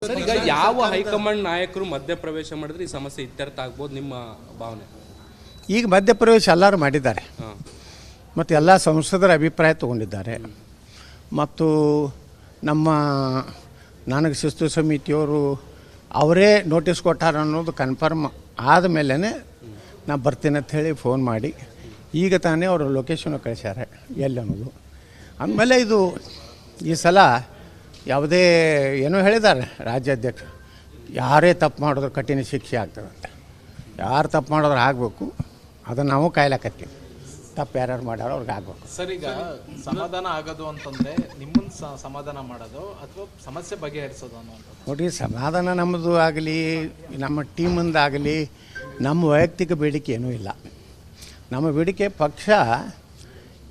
Sir, ಈಗ ಯಾವ high command ನಾಯಕರು ಮಧ್ಯಪ್ರವೇಶ ಮಾಡಿದ್ರೆ ಈ ಸಮಸ್ಯೆ ಇತ್ಯರ್ಥ ಆಗ್ಬೋದು ನಿಮ್ಮ ಭಾವನೆ? ಈಗ ಮಧ್ಯಪ್ರವೇಶ ಎಲ್ಲರೂ ಮಾಡಿದ್ದಾರೆ ಮತ್ತು ಎಲ್ಲ ಸಂಸದರ ಅಭಿಪ್ರಾಯ ತಗೊಂಡಿದ್ದಾರೆ. ಮತ್ತು ನಮ್ಮ ನನಗೆ ಶಿಸ್ತು ಸಮಿತಿಯವರು ಅವರೇ ನೋಟಿಸ್ ಕೊಟ್ಟಾರ ಅನ್ನೋದು ಕನ್ಫರ್ಮ್ ಆದಮೇಲೆ ನಾ ಬರ್ತೀನಿ ಅಂತ ಹೇಳಿ ಫೋನ್ ಮಾಡಿ ಈಗ ತಾನೇ ಅವರು ಲೊಕೇಶನ್ ಕಳಿಸ್ಯಾರೆ ಎಲ್ಲಿ ಅನ್ನೋದು. ಅಂದಮೇಲೆ ಇದು ಈ ಸಲ ಯಾವುದೇ ಏನೋ ಹೇಳಿದ್ದಾರೆ ರಾಜ್ಯಾಧ್ಯಕ್ಷ, ಯಾರೇ ತಪ್ಪು ಮಾಡಿದ್ರು ಕಠಿಣ ಶಿಕ್ಷೆ ಆಗ್ತದಂತೆ. ಯಾರು ತಪ್ಪು ಮಾಡಿದ್ರೆ ಆಗಬೇಕು, ಅದನ್ನು ನಾವು ಕಾಯ್ಲಾಕತ್ತೀವಿ. ತಪ್ಪು ಯಾರ್ಯಾರು ಮಾಡ್ಯಾರೋ ಅವ್ರಿಗೆ ಆಗ್ಬೇಕು. ಸರ್, ಈಗ ಸಮಾಧಾನ ಆಗೋದು ಅಂತಂದರೆ ನಿಮ್ಮನ್ನು ಸಮಾಧಾನ ಮಾಡೋದು ಅಥವಾ ಸಮಸ್ಯೆ ಬಗೆಹರಿಸೋದು ಅನ್ನೋದು? ನೋಡಿ, ಸಮಾಧಾನ ನಮ್ಮದು ಆಗಲಿ ನಮ್ಮ ಟೀಮಿಂದಾಗಲಿ ನಮ್ಮ ವೈಯಕ್ತಿಕ ಬೇಡಿಕೆ ಏನೂ ಇಲ್ಲ. ನಮ್ಮ ಬೇಡಿಕೆ ಪಕ್ಷ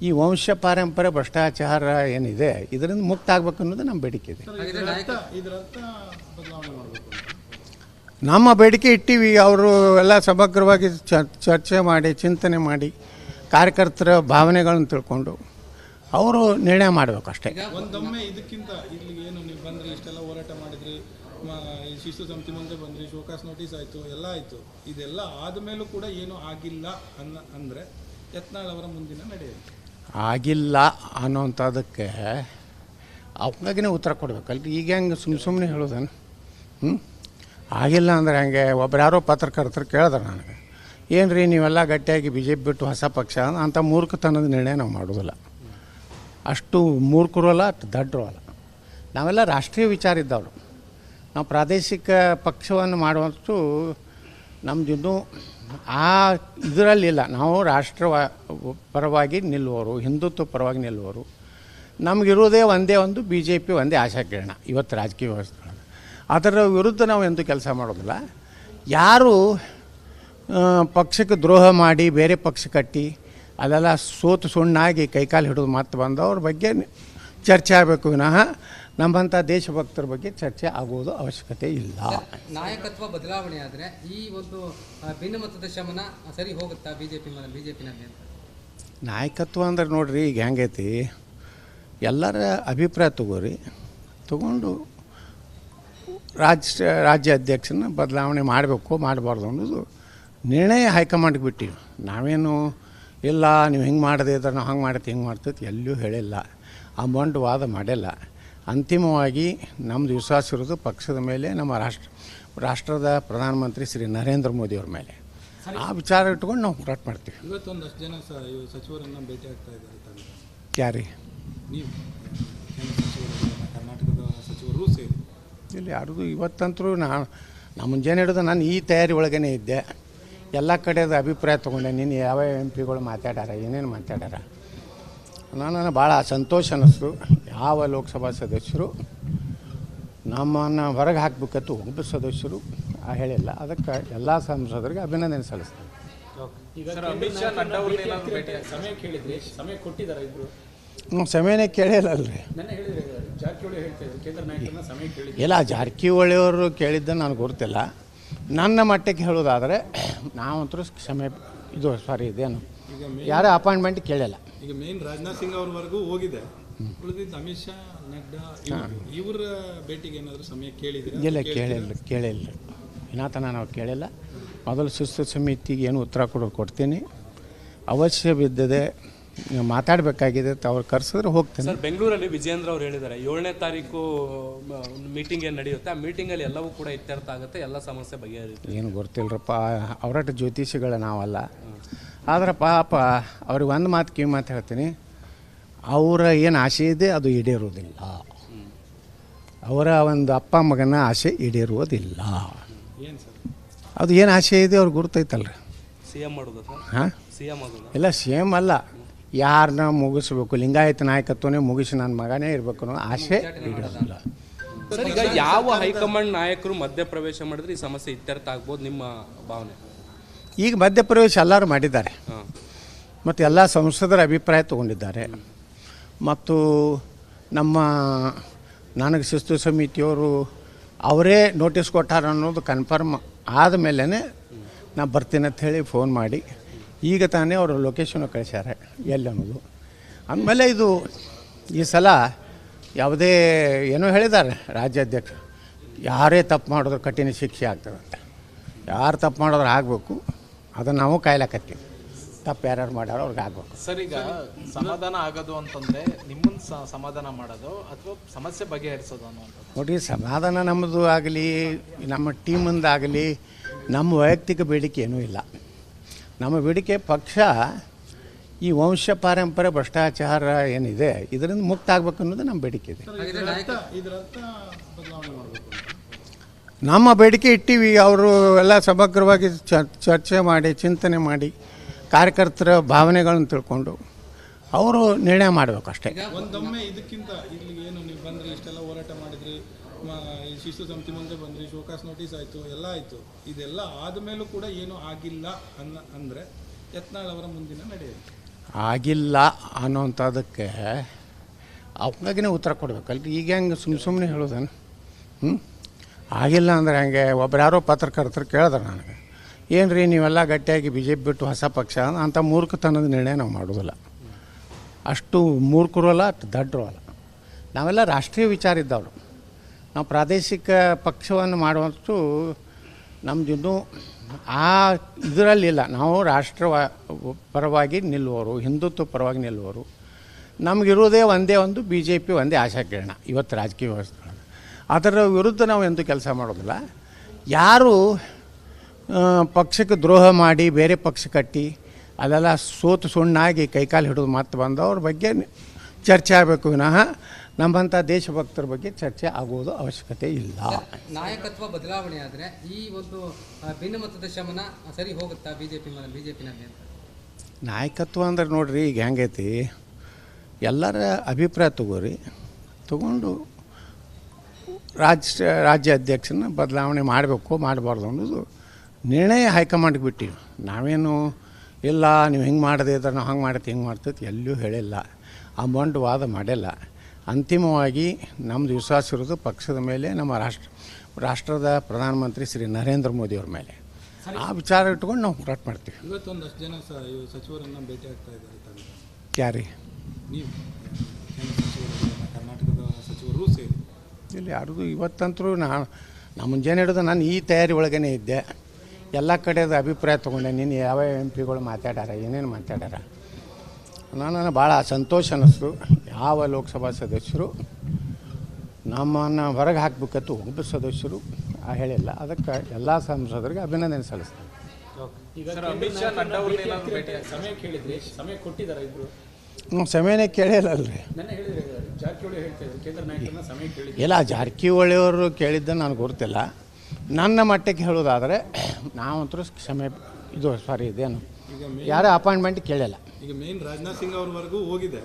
ಈ ವಂಶ ಪಾರಂಪರೆ ಭ್ರಷ್ಟಾಚಾರ ಏನಿದೆ ಇದರಿಂದ ಮುಕ್ತ ಆಗ್ಬೇಕು ಅನ್ನೋದು ನಮ್ಮ ಬೇಡಿಕೆ ಇದೆ. ನಮ್ಮ ಬೇಡಿಕೆ ಇಟ್ಟಿವಿ. ಅವರು ಎಲ್ಲ ಸಮಗ್ರವಾಗಿ ಚರ್ಚೆ ಮಾಡಿ ಚಿಂತನೆ ಮಾಡಿ ಕಾರ್ಯಕರ್ತರ ಭಾವನೆಗಳನ್ನು ತಿಳ್ಕೊಂಡು ಅವರು ನಿರ್ಣಯ ಮಾಡಬೇಕು ಅಷ್ಟೇ. ಒಂದೊಮ್ಮೆ ಇದಕ್ಕಿಂತ ಇಲ್ಲಿ ಏನು ನೀವು ಬಂದ್ರಿ, ಇಷ್ಟೆಲ್ಲ ಹೋರಾಟ ಮಾಡಿದ್ರಿ, ಶಿಸ್ತು ಸಮಿತಿ ಮುಂದೆ ಬಂದ್ರಿ, ಶೋಕಾಸ್ ನೋಟಿಸ್ ಆಯಿತು, ಎಲ್ಲ ಆಯಿತು. ಇದೆಲ್ಲ ಆದಮೇಲೂ ಕೂಡ ಏನೂ ಆಗಿಲ್ಲ ಅಂದರೆ ಯತ್ನಾಳ್ ಅವರ ಮುಂದಿನ ನಡೆಯುತ್ತೆ ಆಗಿಲ್ಲ ಅನ್ನೋಂಥದ್ದಕ್ಕೆ ಅವಾಗೇ ಉತ್ತರ ಕೊಡಬೇಕಲ್ರಿ. ಈಗ ಹೆಂಗೆ ಸುಮ್ಮನೆ ಹೇಳೋದನ್ನು ಆಗಿಲ್ಲ ಅಂದ್ರೆ ಹಂಗೆ ಒಬ್ರು ಯಾರೋ ಪತ್ರಕರ್ತರು ಕೇಳಿದ್ರು ನನಗೆ, ಏನು ರೀ ನೀವೆಲ್ಲ ಗಟ್ಟಿಯಾಗಿ ಬಿ ಜೆ ಪಿ ಬಿಟ್ಟು ಹೊಸ ಪಕ್ಷ ಅಂತ ಮೂರ್ಖತನದ ನಿರ್ಣಯ ನಾವು ಮಾಡೋದಿಲ್ಲ. ಅಷ್ಟು ಮೂರ್ಖರು ಅಲ್ಲ, ಅಷ್ಟು ದಡ್ಡರು ಅಲ್ಲ. ನಾವೆಲ್ಲ ರಾಷ್ಟ್ರೀಯ ವಿಚಾರ ಇದ್ದವರು. ನಾವು ಪ್ರಾದೇಶಿಕ ಪಕ್ಷವನ್ನು ಮಾಡುವಷ್ಟು ನಮ್ಮದಿನ್ನೂ ಆ ಇದರಲ್ಲಿಲ್ಲ. ನಾವು ರಾಷ್ಟ್ರ ಪರವಾಗಿ ನಿಲ್ಲುವವರು, ಹಿಂದುತ್ವ ಪರವಾಗಿ ನಿಲ್ಲುವವರು. ನಮಗಿರೋದೇ ಒಂದೇ ಒಂದು ಬಿ ಜೆ ಪಿ, ಒಂದೇ ಆಶಾಕಿರಣ ಇವತ್ತು ರಾಜಕೀಯ ವ್ಯವಸ್ಥೆ. ಅದರ ವಿರುದ್ಧ ನಾವು ಎಂದೂ ಕೆಲಸ ಮಾಡೋದಿಲ್ಲ. ಯಾರು ಪಕ್ಷಕ್ಕೆ ದ್ರೋಹ ಮಾಡಿ ಬೇರೆ ಪಕ್ಷ ಕಟ್ಟಿ ಅದೆಲ್ಲ ಸೋತು ಸುಣ್ಣಾಗಿ ಕೈಕಾಲು ಹಿಡಿದು ಮತ್ತೆ ಬಂದವ್ರ ಬಗ್ಗೆ ಚರ್ಚೆ ಆಗಬೇಕು ವಿನಃ ನಮ್ಮಂಥ ದೇಶಭಕ್ತರ ಬಗ್ಗೆ ಚರ್ಚೆ ಆಗುವುದು ಅವಶ್ಯಕತೆ ಇಲ್ಲ. ನಾಯಕತ್ವ ಬದಲಾವಣೆ ಆದರೆ ಈ ಒಂದು ಭಿನ್ನಮತದ ಶಮನ ಸರಿ ಹೋಗುತ್ತಾ ಬಿಜೆಪಿನಲ್ಲಿ? ನಾಯಕತ್ವ ಅಂದ್ರೆ ನೋಡ್ರಿ, ಈಗ ಹೆಂಗೈತಿ, ಎಲ್ಲರ ಅಭಿಪ್ರಾಯ ತಗೊಂಡು ರಾಜ್ಯ ಅಧ್ಯಕ್ಷನ ಬದಲಾವಣೆ ಮಾಡಬೇಕು ಮಾಡಬಾರ್ದು ಅನ್ನೋದು ನಿರ್ಣಯ ಹೈಕಮಾಂಡ್ಗೆ ಬಿಟ್ಟಿವಿ. ನಾವೇನು ಇಲ್ಲ ನೀವು ಹಿಂಗೆ ಮಾಡದೇ ಇದ್ರೆ ನಾವು ಹಂಗೆ ಮಾಡ್ತೀವಿ ಹಿಂಗೆ ಮಾಡ್ತೈತಿ ಎಲ್ಲೂ ಹೇಳಿಲ್ಲ, ಆ ಮೊಂಡು ವಾದ ಮಾಡಿಲ್ಲ. ಅಂತಿಮವಾಗಿ ನಮ್ಮದು ವಿಶ್ವಾಸ ಇರೋದು ಪಕ್ಷದ ಮೇಲೆ, ನಮ್ಮ ರಾಷ್ಟ್ರದ ಪ್ರಧಾನಮಂತ್ರಿ ಶ್ರೀ ನರೇಂದ್ರ ಮೋದಿಯವ್ರ ಮೇಲೆ. ಆ ವಿಚಾರ ಇಟ್ಕೊಂಡು ನಾವು ಹೋರಾಟ ಮಾಡ್ತೀವಿ. ಇವತ್ತೊಂದಷ್ಟು ಜನ ಸಚಿವರನ್ನು ಭೇಟಿ ಆಗ್ತಾ ಇದ್ದಾರೆ. ಯಾರಿ ನೀವು ಕರ್ನಾಟಕದ ಸಚಿವರು ಸೇರಿ ಇಲ್ಲಿ ಯಾರ್ದು ಇವತ್ತಂತರೂ ನಾ ಮುಂಜಾನೆ ಹಿಡಿದು ನಾನು ಈ ತಯಾರಿ ಒಳಗೇ ಇದ್ದೆ. ಎಲ್ಲ ಕಡೆದ ಅಭಿಪ್ರಾಯ ತೊಗೊಂಡೆ. ನೀನು ಯಾವ ಎಂ ಪಿಗಳು ಮಾತಾಡ್ಯಾರ, ಏನೇನು ಮಾತಾಡ್ಯಾರ, ನನಗೆ ಭಾಳ ಸಂತೋಷ ಅನ್ನಿಸ್ತು. ಯಾವ ಲೋಕಸಭಾ ಸದಸ್ಯರು ನಮ್ಮನ್ನು ಹೊರಗೆ ಹಾಕಬೇಕಂತ ಒಬ್ಬ ಸದಸ್ಯರು ಹೇಳಿಲ್ಲ. ಅದಕ್ಕೆ ಎಲ್ಲ ಸಂಸದರಿಗೆ ಅಭಿನಂದನೆ ಸಲ್ಲಿಸ್ತಾರೆ. ಸಮಯನೇ ಕೇಳಿಲ್ಲಲ್ರಿ. ಇಲ್ಲ, ಜಾರಕಿಹೊಳಿಯವರು ಕೇಳಿದ್ದ ನನಗೆ ಗೊತ್ತಿಲ್ಲ. ನನ್ನ ಮಟ್ಟಕ್ಕೆ ಹೇಳೋದಾದರೆ ನಾವಂತರೂ ಇದೇನು ಯಾರೇ ಅಪಾಯಿಂಟ್ಮೆಂಟ್ ಕೇಳಿಲ್ಲ. ಈಗ ಮೇನ್ ರಾಜನಾಥ್ ಸಿಂಗ್ ಅವ್ರವರೆಗೂ ಹೋಗಿದೆ. ಉಳಿದಿದ್ದು ಅಮಿತ್ ಶಾ, ನಡ್ಡಾ ಇವರ ಭೇಟಿಗೆ ಏನಾದರೂ ಸಮಯ ಕೇಳಿದ್ರೆ? ಇಲ್ಲ, ಕೇಳಿಲ್ಲ. ವಿನಾತನ ನಾವು ಕೇಳಿಲ್ಲ. ಮೊದಲು ಶಿಸ್ತು ಸಮಿತಿಗೆ ಏನು ಉತ್ತರ ಕೊಡ್ತೀನಿ. ಅವಶ್ಯ ಬಿದ್ದದೆ ಮಾತಾಡಬೇಕಾಗಿದೆ ಅಂತ ಅವ್ರು ಕರೆಸಿದ್ರೆ ಹೋಗ್ತೀನಿ. ಸರ್, ಬೆಂಗಳೂರಲ್ಲಿ ವಿಜೇಂದ್ರ ಅವ್ರು ಹೇಳಿದ್ದಾರೆ 7ನೇ ತಾರೀಕು ಮೀಟಿಂಗ್ ಏನು ನಡೆಯುತ್ತೆ, ಆ ಮೀಟಿಂಗಲ್ಲಿ ಎಲ್ಲವೂ ಕೂಡ ಇತ್ಯರ್ಥ ಆಗುತ್ತೆ, ಎಲ್ಲ ಸಮಸ್ಯೆ ಬಗೆಹರಿಯುತ್ತೆ. ಏನು ಗೊತ್ತಿಲ್ಲರಪ್ಪ, ಅವರಟ ಜ್ಯೋತಿಷಿಗಳ ನಾವಲ್ಲ. ಆದ್ರೆ ಪಾಪ ಅವ್ರಿಗೆ ಒಂದು ಮಾತು ಕಿವಿ ಮಾತು ಹೇಳ್ತೀನಿ, ಅವರ ಏನು ಆಸೆ ಇದೆ ಅದು ಈಡೇರುವುದಿಲ್ಲ. ಅವರ ಒಂದು ಅಪ್ಪ ಮಗನ ಆಸೆ ಈಡೇರುವುದಿಲ್ಲ. ಅದು ಏನು ಆಸೆ ಇದೆ ಅವ್ರಿಗೆ ಗುರ್ತೈತಲ್ರಿ. CM ಮಾಡೋದು ಸರ್? ಹಾಂ, CM ಆಗೋದು ಇಲ್ಲ, CM ಅಲ್ಲ. ಯಾರನ್ನ ಮುಗಿಸ್ಬೇಕು, ಲಿಂಗಾಯತ ನಾಯಕತ್ವನೇ ಮುಗಿಸಿ ನನ್ನ ಮಗನೇ ಇರಬೇಕು ಅನ್ನೋ ಆಸೆ ಈಡೇರೋದಿಲ್ಲ. ಸರ್, ಈಗ ಯಾವ ಹೈಕಮಾಂಡ್ ನಾಯಕರು ಮಧ್ಯಪ್ರವೇಶ ಮಾಡಿದ್ರೆ ಈ ಸಮಸ್ಯೆ ಇತ್ಯರ್ಥ ಆಗ್ಬೋದು ನಿಮ್ಮ ಭಾವನೆ? ಈಗ ಮಧ್ಯಪ್ರವೇಶ ಎಲ್ಲರೂ ಮಾಡಿದ್ದಾರೆ ಮತ್ತು ಎಲ್ಲ ಸಂಸದರ ಅಭಿಪ್ರಾಯ ತಗೊಂಡಿದ್ದಾರೆ. ಮತ್ತು ನಮ್ಮ ನನಗೆ ಶಿಸ್ತು ಸಮಿತಿಯವರು ಅವರೇ ನೋಟಿಸ್ ಕೊಟ್ಟಾರ ಅನ್ನೋದು ಕನ್ಫರ್ಮ್ ಆದಮೇಲೆ ನಾ ಬರ್ತೀನಿ ಅಂತ ಹೇಳಿ ಫೋನ್ ಮಾಡಿ ಈಗ ತಾನೇ ಅವರು ಲೊಕೇಶನ್ ಕಳಿಸ್ಯಾರೆ ಎಲ್ಲಿ ಅನ್ನೋದು. ಅಂದಮೇಲೆ ಇದು ಈ ಸಲ ಯಾವುದೇ ಏನೋ ಹೇಳಿದ್ದಾರೆ ರಾಜ್ಯಾಧ್ಯಕ್ಷ, ಯಾರೇ ತಪ್ಪು ಮಾಡಿದ್ರು ಕಠಿಣ ಶಿಕ್ಷೆ ಆಗ್ತದಂತೆ. ಯಾರು ತಪ್ಪು ಮಾಡಿದ್ರೆ ಆಗಬೇಕು, ಅದನ್ನು ನಾವು ಕಾಯ್ಲಕತ್ತೀವಿ. ತಪ್ಪು ಯಾರ್ಯಾರು ಮಾಡ್ಯಾರೋ ಅವ್ರಿಗೆ ಆಗಬೇಕು. ಸರ್, ಈಗ ಸಮಾಧಾನ ಆಗೋದು ಅಂತಂದ್ರೆ ನಿಮ್ಮನ್ನ ಸಮಾಧಾನ ಮಾಡೋದು ಅಥವಾ ಸಮಸ್ಯೆ ಬಗೆಹರಿಸೋದು ಅನ್ನುವಂಥದ್ದು? ನೋಡಿ, ಸಮಾಧಾನ ನಮ್ಮದು ಆಗಲಿ, ನಮ್ಮ ಟೀಮಿಂದಾಗಲಿ, ನಮ್ಮ ವೈಯಕ್ತಿಕ ಬೇಡಿಕೆ ಏನೂ ಇಲ್ಲ. ನಮ್ಮ ಬೇಡಿಕೆ ಪಕ್ಷ ಈ ವಂಶ ಪಾರಂಪರೆ ಭ್ರಷ್ಟಾಚಾರ ಏನಿದೆ ಇದರಿಂದ ಮುಕ್ತ ಆಗ್ಬೇಕು ಅನ್ನೋದು ನಮ್ಮ ಬೇಡಿಕೆ ಇದೆ. ಇದರ ಅರ್ಥ ಬದಲಾವಣೆ ಮಾಡಬೇಕು. ನಮ್ಮ ಬೇಡಿಕೆ ಇಟ್ಟಿವಿ. ಅವರು ಎಲ್ಲ ಸಮಗ್ರವಾಗಿ ಚರ್ಚೆ ಮಾಡಿ, ಚಿಂತನೆ ಮಾಡಿ, ಕಾರ್ಯಕರ್ತರ ಭಾವನೆಗಳನ್ನು ತಿಳ್ಕೊಂಡು ಅವರು ನಿರ್ಣಯ ಮಾಡಬೇಕು ಅಷ್ಟೇ. ಒಂದೊಮ್ಮೆ ಇದಕ್ಕಿಂತ ಇಲ್ಲಿಗೆ ಏನು ನೀವು ಬಂದ್ರಿ, ಇಷ್ಟೆಲ್ಲ ಹೋರಾಟ ಮಾಡಿದ್ರಿ, ಈ ಶಿಸ್ತು ಸಮಿತಿ ಮುಂದೆ ಬಂದ್ರಿ, ಶೋಕಾಸ್ ನೋಟಿಸ್ ಆಯಿತು, ಎಲ್ಲ ಆಯಿತು. ಇದೆಲ್ಲ ಆದಮೇಲೂ ಕೂಡ ಏನೂ ಆಗಿಲ್ಲ ಅಂದರೆ ಯತ್ನಾಳ್ ಅವರ ಮುಂದಿನ ನಡೆಯುತ್ತೆ ಆಗಿಲ್ಲ ಅನ್ನೋಂಥದ್ದಕ್ಕೆ ಅವಾಗೇ ಉತ್ತರ ಕೊಡಬೇಕಲ್ರಿ. ಈಗ ಹೆಂಗೆ ಸುಮ್ಮನೆ ಹೇಳೋದನ್ನು ಆಗಿಲ್ಲ ಅಂದ್ರೆ ಹೆಂಗೆ? ಒಬ್ರು ಯಾರೋ ಪತ್ರಕರ್ತರು ಕೇಳಿದ್ರು ನನಗೆ, ಏನು ರೀ ನೀವೆಲ್ಲ ಗಟ್ಟಿಯಾಗಿ ಬಿ ಜೆ ಪಿ ಬಿಟ್ಟು ಹೊಸ ಪಕ್ಷ ಅಂತ ಮೂರ್ಖತನದ ನಿರ್ಣಯ ನಾವು ಮಾಡೋದಿಲ್ಲ. ಅಷ್ಟು ಮೂರ್ಖರು ಅಲ್ಲ, ಅಷ್ಟು ದಡ್ಡರು ಅಲ್ಲ. ನಾವೆಲ್ಲ ರಾಷ್ಟ್ರೀಯ ವಿಚಾರ ಇದ್ದವರು. ನಾವು ಪ್ರಾದೇಶಿಕ ಪಕ್ಷವನ್ನು ಮಾಡುವಷ್ಟು ನಮ್ಮದಿನ್ನೂ ಆ ಇದರಲ್ಲಿಲ್ಲ. ನಾವು ರಾಷ್ಟ್ರ ಪರವಾಗಿ ನಿಲ್ಲುವವರು, ಹಿಂದುತ್ವ ಪರವಾಗಿ ನಿಲ್ಲುವವರು. ನಮಗಿರೋದೇ ಒಂದೇ ಒಂದು ಬಿ ಜೆ ಪಿ, ಒಂದೇ ಆಶಾ ಕಿರಣ ಇವತ್ತು ರಾಜಕೀಯ ವ್ಯವಸ್ಥೆ. ಅದರ ವಿರುದ್ಧ ನಾವು ಎಂದೂ ಕೆಲಸ ಮಾಡೋದಿಲ್ಲ. ಯಾರು ಪಕ್ಷಕ್ಕೆ ದ್ರೋಹ ಮಾಡಿ ಬೇರೆ ಪಕ್ಷ ಕಟ್ಟಿ ಅದೆಲ್ಲ ಸೋತು ಸುಣ್ಣಾಗಿ ಕೈಕಾಲು ಹಿಡಿದು ಮತ್ತೆ ಬಂದವ್ರ ಬಗ್ಗೆ ಚರ್ಚೆ ಆಗಬೇಕು ವಿನಃ ನಮ್ಮಂಥ ದೇಶಭಕ್ತರ ಬಗ್ಗೆ ಚರ್ಚೆ ಆಗುವುದು ಅವಶ್ಯಕತೆ ಇಲ್ಲ. ನಾಯಕತ್ವ ಬದಲಾವಣೆ ಆದರೆ ಈ ಒಂದು ಭಿನ್ನಮತದ ಶಮನ ಸರಿ ಹೋಗುತ್ತಾ ಬಿಜೆಪಿನಲ್ಲಿ? ನಾಯಕತ್ವ ಅಂದ್ರೆ ನೋಡ್ರಿ, ಈಗ ಹೆಂಗೈತಿ, ಎಲ್ಲರ ಅಭಿಪ್ರಾಯ ತಗೊಂಡು ರಾಜ್ಯ ಅಧ್ಯಕ್ಷನ ಬದಲಾವಣೆ ಮಾಡಬೇಕು ಮಾಡಬಾರ್ದು ಅನ್ನೋದು ನಿರ್ಣಯ ಹೈಕಮಾಂಡ್ಗೆ ಬಿಟ್ಟಿವಿ. ನಾವೇನು ಇಲ್ಲ ನೀವು ಹಿಂಗೆ ಮಾಡದೇ ಇದ್ರೆ ನಾವು ಹಂಗೆ ಮಾಡ್ತೀವಿ ಹಿಂಗೆ ಮಾಡ್ತೈತಿ ಎಲ್ಲೂ ಹೇಳಿಲ್ಲ, ಆ ಬಂಡು ವಾದ ಮಾಡಿಲ್ಲ. ಅಂತಿಮವಾಗಿ ನಮ್ಮದು ವಿಶ್ವಾಸ ಇರೋದು ಪಕ್ಷದ ಮೇಲೆ, ನಮ್ಮ ರಾಷ್ಟ್ರದ ಪ್ರಧಾನಮಂತ್ರಿ ಶ್ರೀ ನರೇಂದ್ರ ಮೋದಿಯವ್ರ ಮೇಲೆ. ಆ ವಿಚಾರ ಇಟ್ಕೊಂಡು ನಾವು ಹೋರಾಟ ಮಾಡ್ತೀವಿ. ಇವತ್ತೊಂದಷ್ಟು ಜನ ಸಚಿವರನ್ನು ಭೇಟಿ ಆಗ್ತಾ ಇದ್ದಾರೆ. ಯಾರಿ? ನೀವು ಕರ್ನಾಟಕದ ಸಚಿವರು ಸೇರಿ ಇಲ್ಲಿ ಯಾರ್ದು ಇವತ್ತಂತರೂ ನಾ ಮುಂಜಾನೆ ಹಿಡಿದು ನಾನು ಈ ತಯಾರಿ ಒಳಗೇ ಇದ್ದೆ. ಎಲ್ಲ ಕಡೆದು ಅಭಿಪ್ರಾಯ ತೊಗೊಂಡೆ. ನೀನು ಯಾವ ಎಂ ಪಿಗಳು ಮಾತಾಡ್ಯಾರ, ಏನೇನು ಮಾತಾಡ್ಯಾರ, ನನಗೆ ಭಾಳ ಸಂತೋಷ ಅನ್ನಿಸ್ತು. ಯಾವ ಲೋಕಸಭಾ ಸದಸ್ಯರು ನಮ್ಮನ್ನು ಹೊರಗೆ ಹಾಕಬೇಕಂತ ಒಬ್ಬ ಸದಸ್ಯರು ಹೇಳಿಲ್ಲ. ಅದಕ್ಕೆ ಎಲ್ಲ ಸಂಸದರಿಗೆ ಅಭಿನಂದನೆ ಸಲ್ಲಿಸ್ತಾರೆ. ಸಮಯನೇ ಕೇಳಿಲ್ಲಲ್ರಿ. ಇಲ್ಲ, ಜಾರಕಿಹೊಳಿಯವರು ಕೇಳಿದ್ದ ನನಗೆ ಗೊತ್ತಿಲ್ಲ. ನನ್ನ ಮಟ್ಟಕ್ಕೆ ಹೇಳೋದಾದರೆ ನಾವಂತರೂ ಇದೇನು ಯಾರೇ ಅಪಾಯಿಂಟ್ಮೆಂಟ್ ಕೇಳಿಲ್ಲ. ಈಗ ಮೇನ್ ರಾಜನಾಥ್ ಸಿಂಗ್ ಅವ್ರವರೆಗೂ ಹೋಗಿದೆ.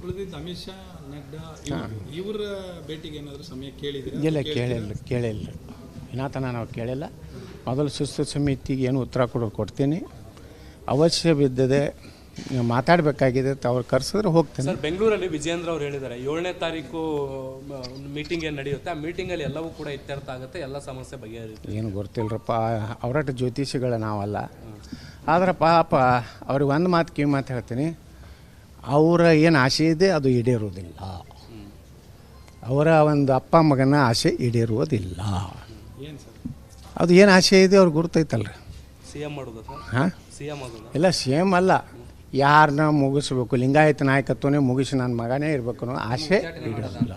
ಉಳಿದಿದ್ದು ಅಮಿತ್ ಶಾ, ನಡ್ಡಾ ಇವರ ಭೇಟಿಗೆ ಏನಾದರೂ ಸಮಯ ಕೇಳಿದ್ರೆ? ಇಲ್ಲ, ಕೇಳಿಲ್ಲ. ವಿನಾತನ ನಾವು ಕೇಳಿಲ್ಲ. ಮೊದಲು ಶಿಸ್ತು ಸಮಿತಿಗೆ ಏನು ಉತ್ತರ ಕೊಡ್ತೀನಿ. ಅವಶ್ಯ ಬಿದ್ದದೆ ಮಾತಾಡಬೇಕಾಗಿದೆ ಅವ್ರು ಕರೆಸಿದ್ರೆ ಹೋಗ್ತೀನಿ. ಸರ್, ಬೆಂಗಳೂರಲ್ಲಿ ವಿಜೇಂದ್ರ ಅವ್ರು ಹೇಳಿದ್ದಾರೆ 7ನೇ ತಾರೀಕು ಮೀಟಿಂಗ್ ಏನು ನಡೆಯುತ್ತೆ, ಆ ಮೀಟಿಂಗಲ್ಲಿ ಎಲ್ಲವೂ ಕೂಡ ಇತ್ಯರ್ಥ ಆಗುತ್ತೆ, ಎಲ್ಲ ಸಮಸ್ಯೆ ಬಗೆಹರಿಯುತ್ತೆ. ಏನು ಗೊತ್ತಿಲ್ಲರಪ್ಪ, ಅವರಟ್ಟು ಜ್ಯೋತಿಷಿಗಳ ನಾವಲ್ಲ. ಆದ್ರೆ ಪಾಪ ಅವ್ರಿಗೆ ಒಂದು ಮಾತು ಕಿವಿ ಮಾತು ಹೇಳ್ತೀನಿ, ಅವರ ಏನು ಆಸೆ ಇದೆ ಅದು ಈಡೇರುವುದಿಲ್ಲ. ಅವರ ಒಂದು ಅಪ್ಪ ಮಗನ ಆಸೆ ಈಡೇರುವುದಿಲ್ಲ. ಅದು ಏನು ಆಸೆ ಇದೆ ಅವ್ರಿಗೆ ಗುರ್ತೈತಲ್ರಿ. CM ಮಾಡೋದು ಸರ್? ಹಾಂ, CM ಆಗೋದು? ಇಲ್ಲ, CM ಅಲ್ಲ, ಯಾರನ್ನ ಮುಗಿಸ್ಬೇಕು, ಲಿಂಗಾಯತ ನಾಯಕತ್ವನೇ ಮುಗಿಸಿ ನನ್ನ ಮಗನೇ ಇರಬೇಕು ಅನ್ನೋ ಆಸೆ ಈಡೇರೋದಿಲ್ಲ.